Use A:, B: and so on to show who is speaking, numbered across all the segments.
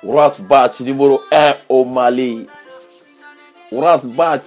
A: Ras Batch numéro 1 au Mali. Ras Batch.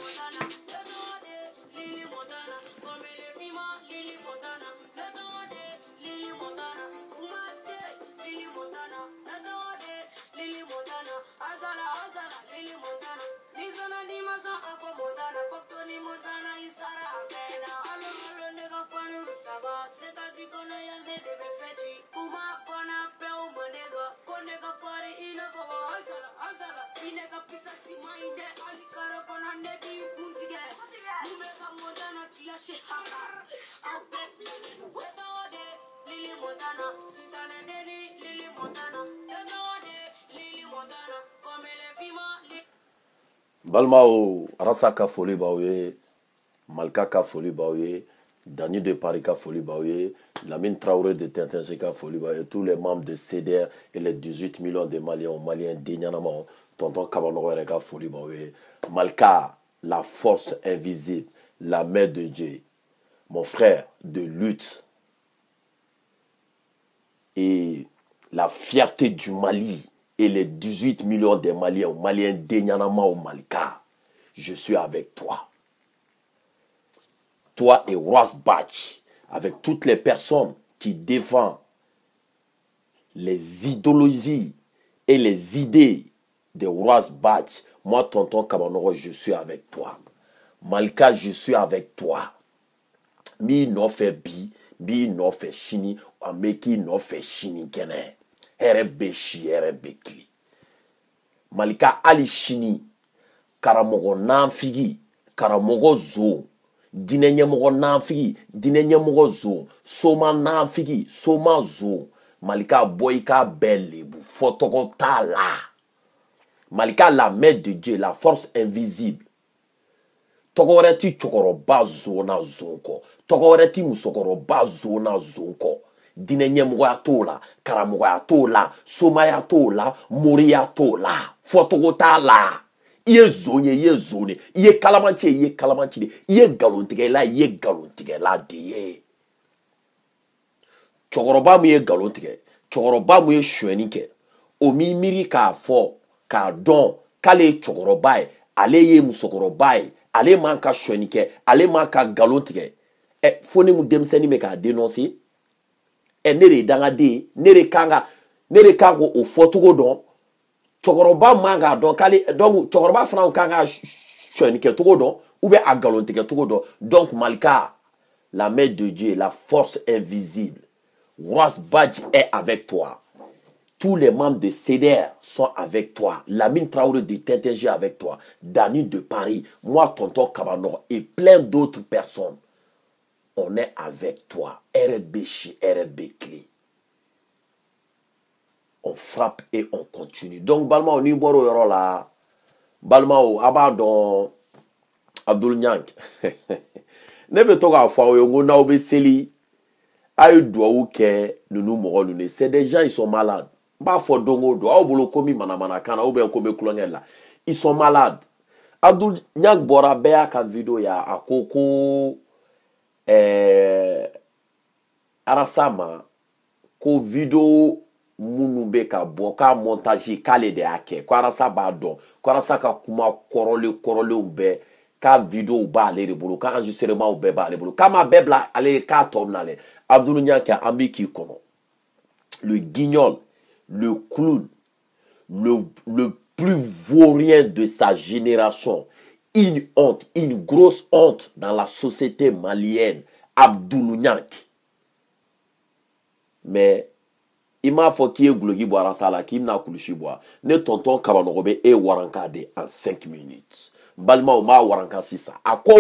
A: Balmao, Rasa ka foli baouye, Malka ka foli baouye, Dani de Paris ka foli baouye, Lamine Traoré de Tintin ka foli baouye, tous les membres de CDR et les 18 millions de Maliens dignement, Tonton Kabanoro ka foli baouye, Malka, la force invisible, la main de Dieu, mon frère de lutte et la fierté du Mali. Et les 18 millions de Maliens dénianama au Malika, je suis avec toi. Toi et Ras Batch, avec toutes les personnes qui défendent les idéologies et les idées de Ras Batch. Moi, tonton Kabanoro, je suis avec toi. Malika, je suis avec toi. Mi no fait bi, mi no fait chini, ameki no fait chini kene. Erebeshi erebekli. Malika ali shini karamogo nanfigi karamogo zo dinenyemogo nanfigi dinenyemogo zo soma nanfigi soma zo Malika boyka belebu fotogo tala Malika la main de Dieu, la force invisible. Togoreti chokoroba zo na zonko togoreti musokoroba zo na zonko dinenyemogo ya tola karamogo ya tola soma ya tola mori ya tola fotogota la iye zone iye kalamanche iye galontige la diye chokoroba mu ye galontige chokoroba mu ye shwenike o mi miri ka fo ka don kale chokoroba ale ye musokoroba ale man ka shwenike ale man ka galontige foni mu demseni me ka dénoncer nere danga de nere kanga o fotogo don chokoroba manga don kale donc chokoroba fran kanga chonike togo don ou bien a galontique togo don. Donc Malika, la main de Dieu, la force invisible, Ras Batch est avec toi. Tous les membres de CDR sont avec toi. Lamine Traoré de TTG avec toi. Dani de Paris, moi tonton Kabanor et plein d'autres personnes. On est avec toi. RBC, RBC. On frappe et on continue. Donc, Balma, on y boit là. Balma, abandon Abdul Nyank. Ne me toka fa o na obe seli. Ayu doa ou ke nous mourons nous. C'est des gens, ils sont malades. Ba fo dongo do a bolo komi mana kana ou be komi kulongel là. Ils sont malades. Abdul Nyank bora bea ka video ya akoko arasama ko video munube ka boka montage kale de ake ko arasa ba don ko arasa ka kuma korole ube ka video ba ale rebolo ka enregistrement ube ba ale rebolo kama bebla ale ka tomnale Abdul Nyank ami ki kono le guignol, le clown, le plus vaurien de sa génération, une honte, une grosse honte dans la société malienne, Abdul Nyank. Mais il m'a fait qu'il y ait glogi boire ça là, qu'il n'a kulushi boire. Ne tonton Kabanorobe et Warankade en 5 minutes. Balma ou ma Waranka si ça. A quoi?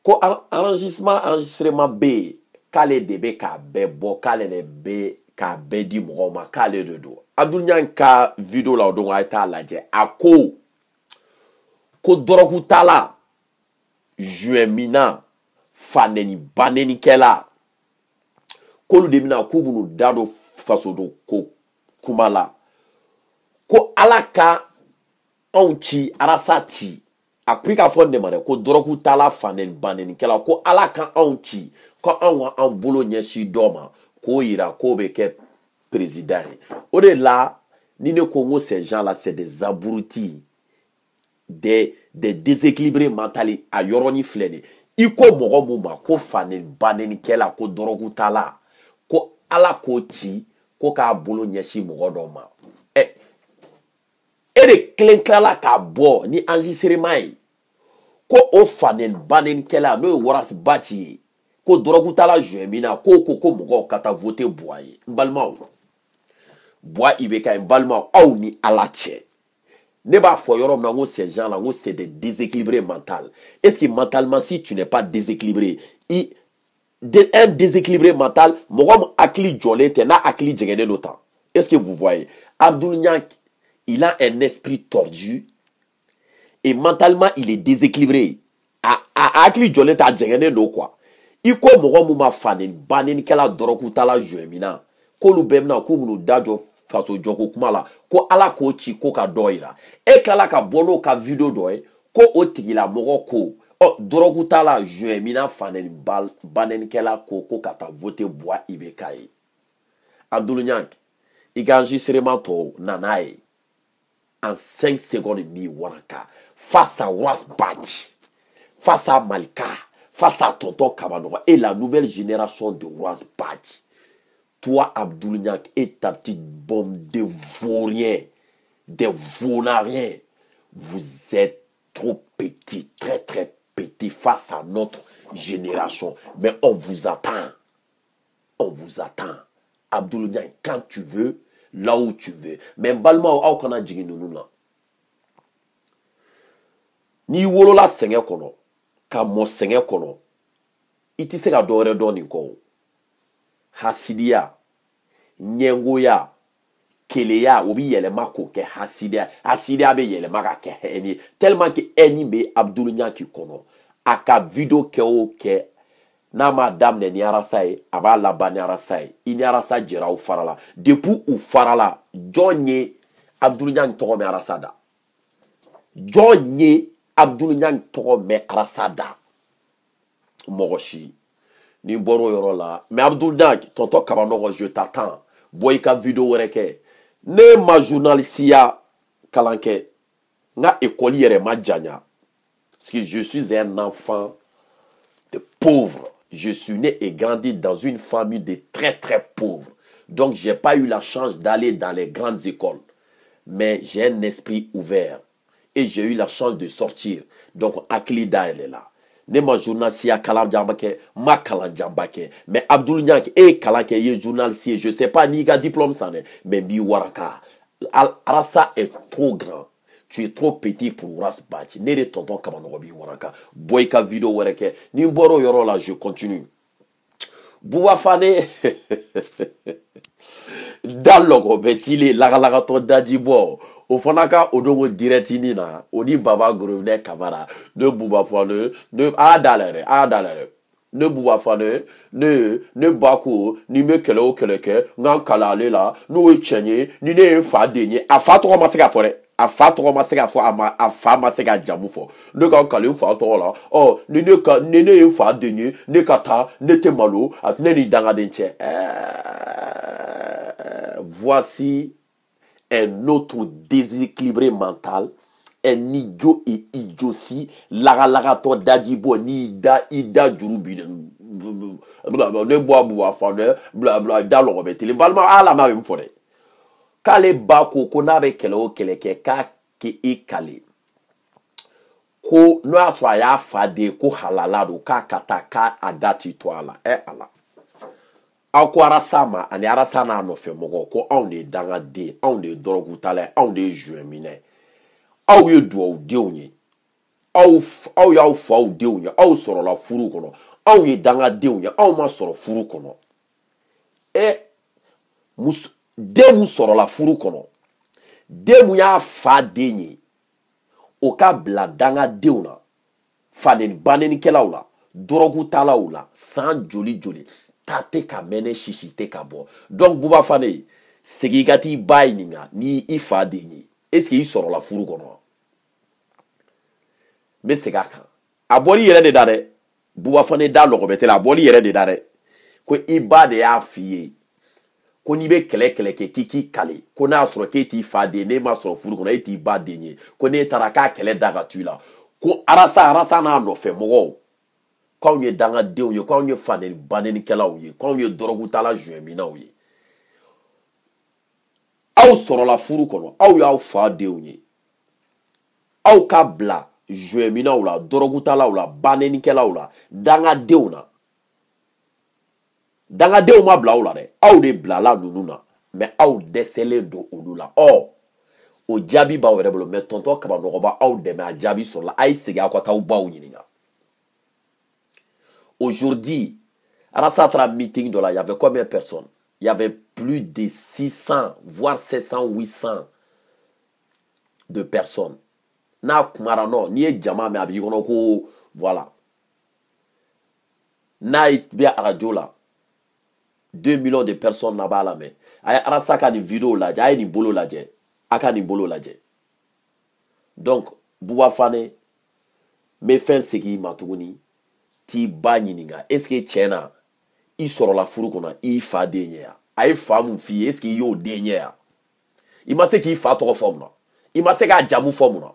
A: Ko enregistrement B, kale debe ka be bo kale ne be ka be di moma kale de do. Abdul Nyank ka video la don a ta la je. A ko doroku tala juemina faneni baneni kela. Ko lu demina ko bunu dado faso do ko kumala. Ko alaka onchi arasati Afrika fonde mare ko doroku tala fanen baneni kela ko alaka onchi ko anwa an bolo nyesi doma ko yira ko be ke président au de là ni ne Congo ces gens là c'est des abrutis des déséquilibrés mentaux à yoroni flène i ko mogo muma ko fanen banen kela ko dorogu tala ko ala ko ci ko ka bolo ɲɛsi mɔgɔ dɔ ma e de kelen tilala ka bɔ ni enregistrement ye ko o fanen banen kɛla n'o ye Horace Baci ye ko dɔrɔgu tala joué min na ko mɔgɔw ka taa voter Bois ye n balimaw Bois IBK n balimaw aw ni ala cɛ ne b'a fɔ yɔrɔ min na n ko ces gens là n ko c'est des déséquilibrés mentaux est-ce que mentalement si tu n'es pas déséquilibré un déséquilibré mental mɔgɔ min hakili jɔlen tɛ n'a hakili jɛngɛnnen don tan est-ce que vous voyez Abdoul Niang il a un esprit tordu et mentalement il est déséquilibré a hakili jɔlen tɛ a jɛngɛnnen don quoi i ko mɔgɔ min ma fanen banen kɛla dɔrɔgu tala joué min na k'olu bɛɛ bɛna k'u min'u da jɔ faso jɔko kuma la ko ala k'o ci ko ka dɔ yira e tilala ka bɔ n'o ka video dɔ ye ko o tigila mɔgɔ ko dɔrɔgu tala joué min na fanen banen kɛla ko ka taa voter Bois IBK ye Abdoul Niang i ka enregistrement tɔ nana ye en 5 secondes mi waraka face à Horace Baci face à Malika face à Tonton Kabanogo et la nouvelle génération de Horace Baci. Toi, Abdoul Niang, et ta petite bombe de vauriens, des vaunariens, vous êtes trop petits, très très petits face à notre génération. Mais on vous attend. On vous attend. Abdoul Niang, quand tu veux, là où tu veux. Mais balma au kana jigi nunu na. Ni wolola senge kono, ka mo senge kono. Iti se ka dore doni ko. Hasidia, nyengoya, keleya, obi yelema ko ke hasidia. Hasidia be yelema ka ke eni. Tellement que eni be Abdoul Niang ki kono. Aka video ke o ke na madame ne ni arasaye aba laba ni arasaye ini arasa jira u farala depuis u farala jonye Abdoul Niang togo me arasada jonye Abdoul Niang togo me arasada mogoshi ni boro yoro la mais Abdoul Niang tonton Kabanogo je t'attends boy ka video wereke ne ma journalistia kalanke nga école yere ma janya parce que je suis un enfant de pauvre. Je suis né et grandi dans une famille de très très pauvres. Donc j'ai pas eu la chance d'aller dans les grandes écoles. Mais j'ai un esprit ouvert. Et j'ai eu la chance de sortir. Donc Aklida elle est là. Ne ma journaliste à Kalanjambake, ma Kalanjambake. Mais Abdoul Niang et Kalanke est journaliste. Je sais pas ni ga diplôme ça mais mi waraka. Arasa est trop grand. Tu es trop petit pour Horace Baci. Ne de tonton Kabanogo bi waraka. Boy ka video wereke. Ni mboro yoro là, je continue. Bouba Fane. Dans logo betile la to dajibo. O fanaka odongo directini na. Odi baba grevene kamara. Ne Bouba Fane. Ne adalere. Ne Bouba Fane. Ne bako. Ni me kele o keleke. Ngan kalale la. No e chenye. Ni ne fa denye. A fa to masika fore. A fa tɔgɔ ma se ka fɔ a fa ma se ka jamu fɔ ne ka kale fa tɔgɔ la ni ne ye fa den ye ne ka taa ne tɛ malo a tɛ ne ni dangaden cɛ voici un autre déséquilibré mental un idiot et idiotie laga-lagatɔ daji bɔ ni i da juru bi ne bɔ a bu a fa ne bla da lɔgɔ bɛ tele balima ala ma bɛ n fɔ dɛ. Kale ba ko n'a bɛ kɛlɛ o kɛlɛ kɛ k'a kɛ e kale ko n'o y'a sɔrɔ a y'a fa de ko halala don k'a ka taa k'a da ti to a la ala aw ko arasa ma ani arasa n'a nɔfɛ mɔgɔw ko anw de ye dangaden anw de ye dɔrɔgutala ye anw de ye joueur-minɛ aw ye duwawudenw ye aw y'aw faw denw ye aw sɔrɔla furu kɔnɔ anw ye dangadenw ye anw ma sɔrɔ furu kɔnɔ den mun sɔrɔla furu kɔnɔ den mun y'a fa den ye o ka bila dangadenw na faden banenikɛlaw la dɔrɔgutalaw la san joli ta tɛ ka mɛnɛ sisi tɛ ka bɔ donc Bouba Fane segin i ka t'i ba ɲininka ni i fa den ye est-ce que i sɔrɔla furu kɔnɔ n bɛ segin a kan a bɔli yɛrɛ de da dɛ Bouba Fane da lɔgɔbɛ tɛ la a bɔli yɛrɛ de da dɛ ko i ba de y'a f'i ye ko n'i bɛ kɛlɛ kɛ k'i kale ko n'a y'a sɔrɔ k'e t'i fa den n'e ma sɔrɔ furu kɔnɔ e t'i ba den ye ko n'e taara k'a kɛlɛ da ka tu i la ko arasa n'a nɔfɛ mɔgɔw k'anw ye dangadenw ye k'anw ye fanɛni banɛnikɛlaw ye k'anw ye dɔrɔgutala zuɲɛminaw ye aw sɔrɔla furu kɔnɔ aw y'aw fa denw ye aw ka bila zuɲɛminaw la dɔrɔgutalaw la banɛnikɛlaw la dangadenw na dangadenw ma bila aw la dɛ aw de bilala ninnu na mais aw dɛsɛlen don olu la o jaabi b'aw yɛrɛ bolo mais tonton kabanɔgɔba aw dɛmɛ a jaabi sɔrɔla a ye segin aw ka taa aw baw ɲininka aujourd'hui Arasa a meeting dɔ la il y avait combien de personnes il y avait plus de 600 voire 700 800 de personnes n'a kumara non n'i ye jama mɛn a b'i kɔnɔ ko voilà n'a bɛ arajo la 2 millions de personnes n'a b'a lamɛn a ye Arasa ka nin vidéo lajɛ a ye nin bolo lajɛ a ka nin bolo lajɛ donc Buba Fane n bɛ fɛn segin i ma tuguni t'i ba ɲininka est ce que tiɲɛ na i sɔrɔla furu kɔnɔ i fa den ye ya a ye fa mun f'i ye est ce que i y'o den ye ya i ma se k'i fa tɔgɔ fɔ mun na i ma se k'a jamu fɔ mun na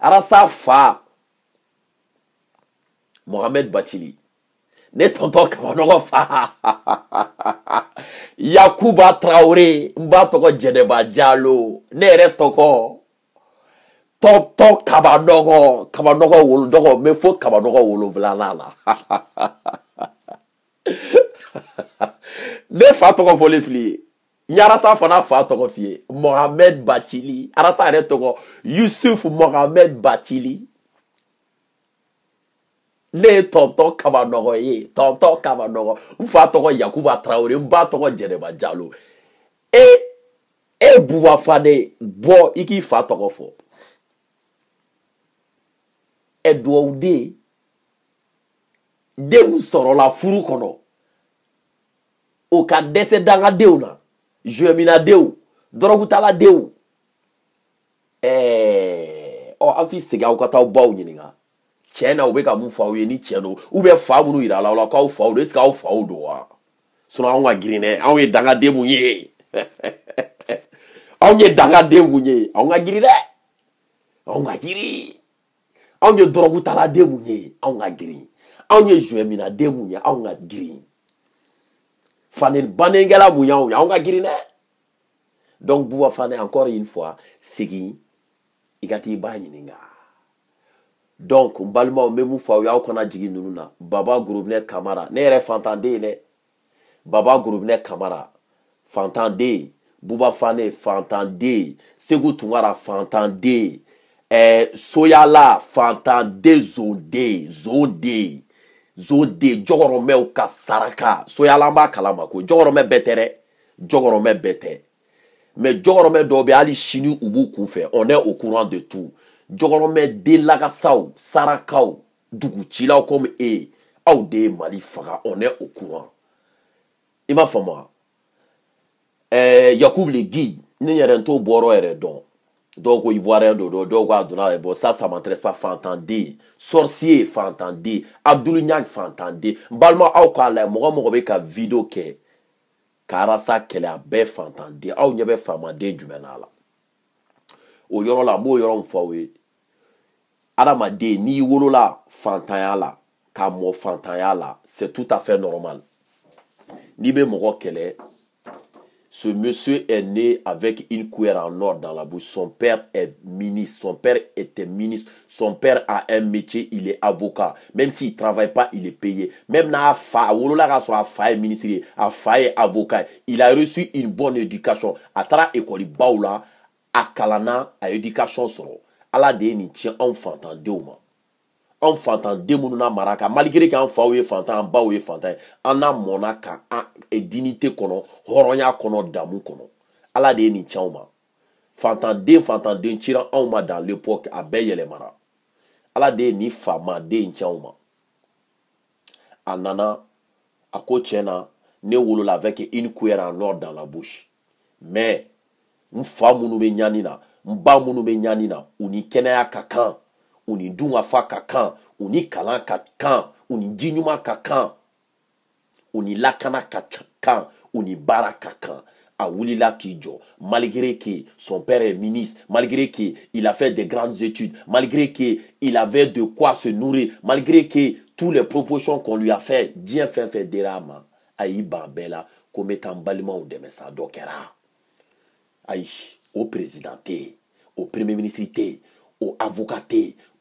A: Arasa fa Mohamed Bachili ne tonton kabanɔgɔ fa Yakuba Traoré n b'a tɔgɔ Jɛnɛba Jalo ne yɛrɛ tɔgɔ tonton kabanɔgɔ wolodɔgɔ n bɛ fo kabanɔgɔ wolonfilanan la ne fa tɔgɔ fɔlen filɛ ye n ye Arasa fana fa tɔgɔ f'i ye Mohamed Bachili Arasa yɛrɛ tɔgɔ Yusuf Mohamed Bachili ne ye tonton kabanɔgɔ ye tonton kabanɔgɔ n fa tɔgɔ Yakuba Traoré n ba tɔgɔ Jɛnɛba Jalo e Buba Fane bɔ i k'i fa tɔgɔ fɔ duwawuden denw sɔrɔla furu kɔnɔ o ka dɛsɛ dangadenw na zuɲɛminadenw dɔrɔgutaladenw aw t'i segin aw ka taa aw baw ɲininka tiɲɛ na u bɛ ka mun fɔ aw ye ni tiɲɛ don ou bien fa minnu yira aw la k'aw faw don est ce que aw faw don wa sinon anw ka girin dɛ anw ye dangaden mun ye anw ye dangaden mun ye anw ka girin dɛ anw ka girin anw ye dɔrɔgutaladen mun ye anw ka girin anw ye zuɲɛminaden mun ye anw ka girin fanɛni banɛnikɛla mun y'anw ye anw ka girin dɛ donc Buba Fane encore une fois segin i ka t'i ba ɲininka donc n balimaw n bɛ mun fɔ aw ye aw kana jigin ninnu na Baba Gorobinɛ Kamara ne yɛrɛ fantanden dɛ Baba Gorobinɛ Kamara fantanden Buba Fane fantanden Segu Tunkara fantanden Soyala fantanden zonde jɔgɔrɔmɛw ka saraka Soyala an b'a kalama ko jɔgɔrɔmɛ bɛɛ tɛ dɛ jɔgɔrɔmɛ bɛɛ tɛ mais jɔgɔrɔmɛ dɔw bɛ hali sini u b'u kunfɛ on est au courant de tout jɔgɔrɔmɛ denlakasaw sarakaw dugucilaw comme aw de ye Mali faga on est au courant i m'a faamu wa Yakubu le guide ne yɛrɛ n t'o bɔrɔ yɛrɛ dɔn dɔw ko ivoirien don dɔw ko a donna bon ça m'intéresse pas fantanden sorcier fantanden Abdul Niang fantanden n balima aw k'a layɛ mɔgɔ mɔgɔ bɛ ka vidéo kɛ ka Arasa kɛlɛ a bɛɛ fantanden aw ɲɛ bɛ faamaden jumɛn na la o yɔrɔ la n b'o yɔrɔ min fɔ aw ye adamaden n'i wolola fantanya la ka mɔ fantanya la c'est tout à fait normal n'i bɛ mɔgɔ kɛlɛ ce monsieur est né avec une cuillère en or dans la bouche. Son père est ministre. Son père était ministre. Son père a un métier. Il est avocat. Même s'il ne travaille pas, il est payé. Même na fa, est ministre, est avocat. Il a reçu une bonne éducation. A tra école baoula, a kalana, a éducation soro. Ala de ni tient en fantan deuma. En fantan demouna maraka. Malgré qu'en faouye fantan, en baouye fantan, en a monaka, et dignité kono, horonya kono, damu kono. Ala de ni tient ma. Fantan den tira en ma dans l'époque à beye mara. Ala de ni fama de tient ma. Anana, à kochena, ne wolola avec une cuillère en or dans la bouche. Mais, m'fa mounou be nyanina, m'ba mounou be nyanina, ou ni kenaya kakan. Uni dunga fa kakan, uni kalan kakan, uni jinyuma kakan, uni lakana kakan, uni bara kakan. à Wulila Kidjo, malgré que son père est ministre, malgré qu'il a fait de grandes études, malgré qu'il avait de quoi se nourrir, malgré que tous les propositions qu'on lui a fait, Dieu fait derama, aïe bambela, comme étant balima ou demesa dokera. Aïe, au président, au premier ministre, au avocat,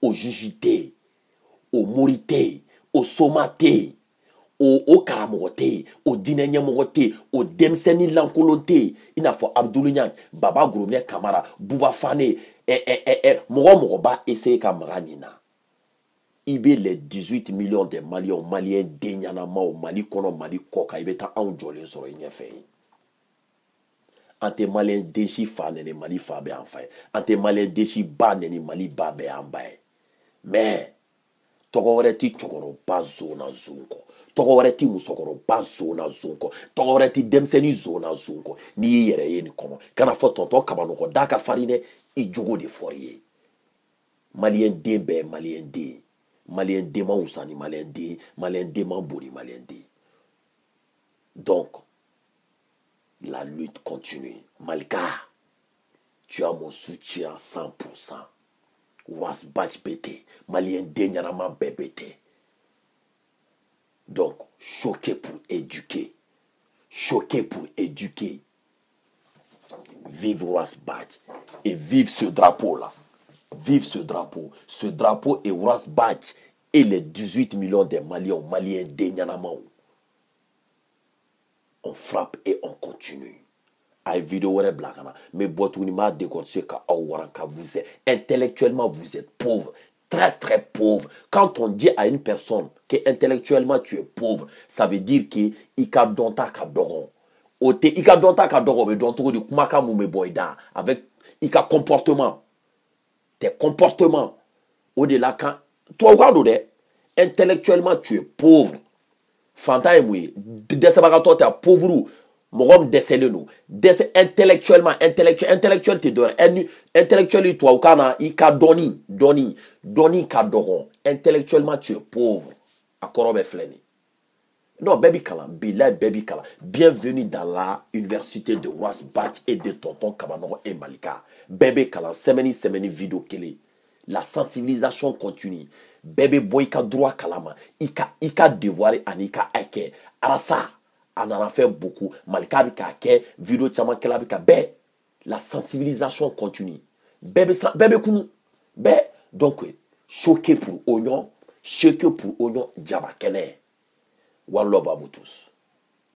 A: au juge, au morité, au somaté, au karamogote, au dinenyamogote, au demseni lankolote, il n'a fait Abdoulignan, Baba Gromé Kamara, Bouba Fane, Mogoba essaye Kamaranina. Il y a les 18 millions de Maliens, Denyanama, au Mali, Kono, Mali, Koka, il y a un jolé sur une feuille. Ante Malien deshi fa nene Mali fa be enfin. Ante Malien deshi ba nene Mali ba be ambaye. Mais togo wɛrɛ ti cɛkɔrɔba zona zunko. Togo wɛrɛ ti musokɔrɔba zona zunko. Togo wɛrɛ ti denmisɛnnin zona zunko. N'i y'i yɛrɛ ye nin kɔnɔ. Kana fɔ tɔntɔn kabanɔgɔ da ka farin dɛ. I jogo de fɔr'i ye. Malien den bɛɛ ye Malien den. Malien den ma wusa ni Malien den. Malien den ma bon ni Malien den. Donc la lutte continue. Malika, tu as mon soutien à 100%. Was batch BT. Malien Denyanama BBT. Donc, choqué pour éduquer. Choqué pour éduquer. Vive Was Batch. Et vive ce drapeau-là. Vive ce drapeau. Ce drapeau est Was Batch. Et les 18 millions de Maliens Denyanama. On frappe et on continue. Aïe vidéo wɛrɛ bila kana mais bɔtuguni m'a décortiquer ka aw waranka vous êtes intellectuellement vous êtes pauvre, très très pauvre. Quand on dit à une personne que intellectuellement tu es pauvre, ça veut dire que i ka dɔnta ka dɔgɔ. O tɛ i ka dɔnta ka dɔgɔ, o bɛ dɔn cogo di kumakan mun bɛ bɔ i da avec i ka comportement, tes comportements. O de la kan tubabukan don dɛ, intellectuellement tu es pauvre. Fantan ye mun ye dɛsɛbagatɔ tɛ pauvre. Mogom décéléno décé intellectuellement intellectuel te dor intellectuel toi ou kana i ka doni ka dogon intellectuellement tu es pauvre akorobe fleni non baby kala bilay baby kala bienvenue dans la université de Was Batch et de tonton Kabano et Malika bébé kala semaine vidéo kele la sensibilisation continue bébé boy ka droit kalama ika devoir anika ake arasa. On en a fait beaucoup. Malika bi ka kɛ vidéo caman kɛla bi ka bɛɛ la sensibilisation continue. Bɛɛ kunu bɛɛ donc choqué pour oignon, choqué pour oignon jaba kɛnɛ. One love à vous tous.